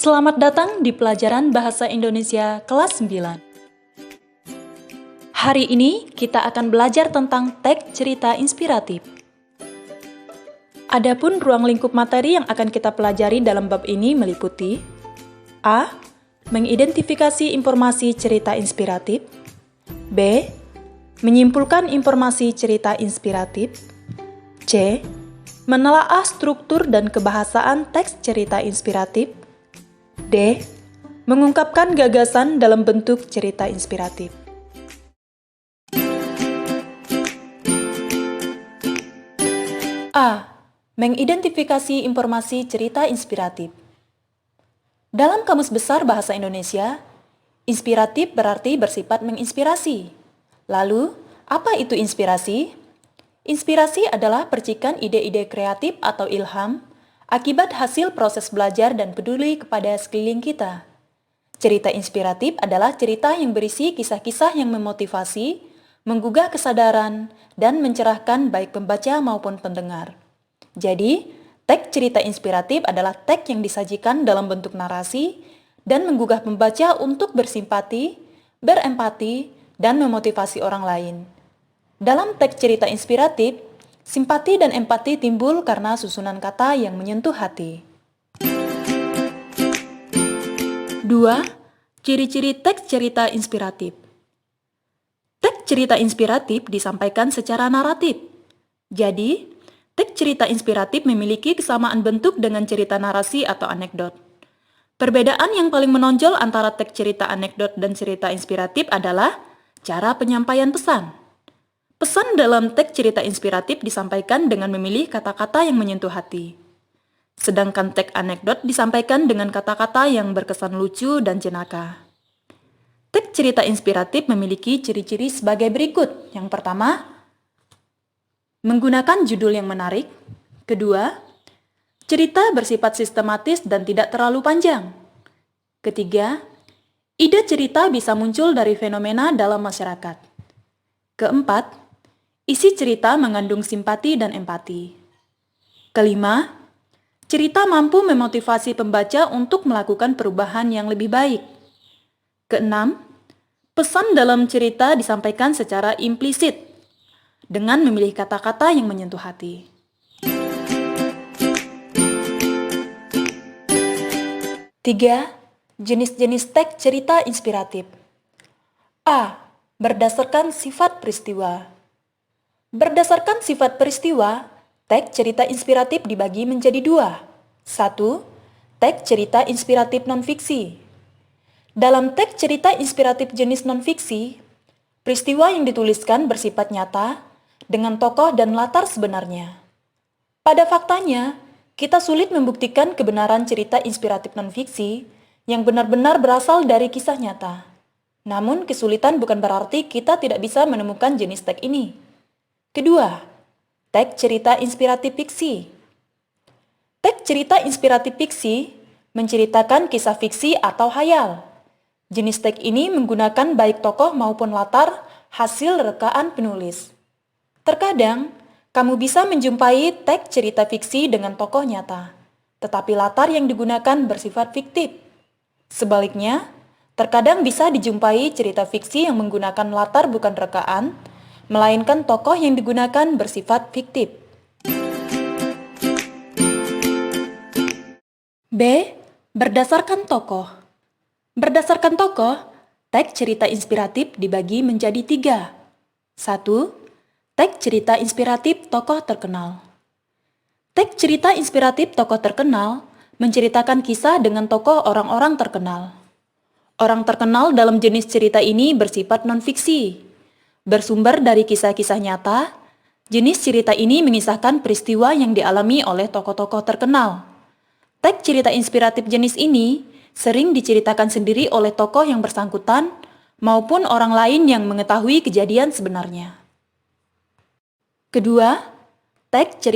Selamat datang di pelajaran Bahasa Indonesia kelas 9. Hari ini kita akan belajar tentang teks cerita inspiratif. Adapun ruang lingkup materi yang akan kita pelajari dalam bab ini meliputi A. Mengidentifikasi informasi cerita inspiratif. B. Menyimpulkan informasi cerita inspiratif. C. Menelaah struktur dan kebahasaan teks cerita inspiratif. D. Mengungkapkan gagasan dalam bentuk cerita inspiratif. A. Mengidentifikasi informasi cerita inspiratif. Dalam Kamus Besar Bahasa Indonesia, inspiratif berarti bersifat menginspirasi. Lalu, apa itu inspirasi? Inspirasi adalah percikan ide-ide kreatif atau ilham akibat hasil proses belajar dan peduli kepada sekeliling kita. Cerita inspiratif adalah cerita yang berisi kisah-kisah yang memotivasi, menggugah kesadaran, dan mencerahkan baik pembaca maupun pendengar. Jadi, teks cerita inspiratif adalah teks yang disajikan dalam bentuk narasi dan menggugah pembaca untuk bersimpati, berempati, dan memotivasi orang lain. Dalam teks cerita inspiratif, simpati dan empati timbul karena susunan kata yang menyentuh hati. 2. Ciri-ciri teks cerita inspiratif. Teks cerita inspiratif disampaikan secara naratif. Jadi, teks cerita inspiratif memiliki kesamaan bentuk dengan cerita narasi atau anekdot. Perbedaan yang paling menonjol antara teks cerita anekdot dan cerita inspiratif adalah cara penyampaian pesan. Pesan dalam teks cerita inspiratif disampaikan dengan memilih kata-kata yang menyentuh hati. Sedangkan teks anekdot disampaikan dengan kata-kata yang berkesan lucu dan jenaka. Teks cerita inspiratif memiliki ciri-ciri sebagai berikut. Yang pertama, menggunakan judul yang menarik. Kedua, cerita bersifat sistematis dan tidak terlalu panjang. Ketiga, ide cerita bisa muncul dari fenomena dalam masyarakat. Keempat, isi cerita mengandung simpati dan empati. Kelima, cerita mampu memotivasi pembaca untuk melakukan perubahan yang lebih baik. Keenam, pesan dalam cerita disampaikan secara implisit dengan memilih kata-kata yang menyentuh hati. 3. Jenis-jenis teks cerita inspiratif. A. Berdasarkan sifat peristiwa. Berdasarkan sifat peristiwa, teks cerita inspiratif dibagi menjadi 2. 1. Teks cerita inspiratif non-fiksi. Dalam teks cerita inspiratif jenis non-fiksi, peristiwa yang dituliskan bersifat nyata dengan tokoh dan latar sebenarnya. Pada faktanya, kita sulit membuktikan kebenaran cerita inspiratif non-fiksi yang benar-benar berasal dari kisah nyata. Namun, kesulitan bukan berarti kita tidak bisa menemukan jenis teks ini. Kedua, teks cerita inspiratif fiksi. Teks cerita inspiratif fiksi menceritakan kisah fiksi atau hayal. Jenis teks ini menggunakan baik tokoh maupun latar hasil rekaan penulis. Terkadang, kamu bisa menjumpai teks cerita fiksi dengan tokoh nyata, tetapi latar yang digunakan bersifat fiktif. Sebaliknya, terkadang bisa dijumpai cerita fiksi yang menggunakan latar bukan rekaan, melainkan tokoh yang digunakan bersifat fiktif. B. Berdasarkan tokoh. Berdasarkan tokoh, teks cerita inspiratif dibagi menjadi 3. 1. Teks cerita inspiratif tokoh terkenal. Teks cerita inspiratif tokoh terkenal menceritakan kisah dengan tokoh orang-orang terkenal. Orang terkenal dalam jenis cerita ini bersifat non-fiksi. Bersumber dari kisah-kisah nyata, jenis cerita ini mengisahkan peristiwa yang dialami oleh tokoh-tokoh terkenal. Teks cerita inspiratif jenis ini sering diceritakan sendiri oleh tokoh yang bersangkutan maupun orang lain yang mengetahui kejadian sebenarnya. Kedua, teks cerita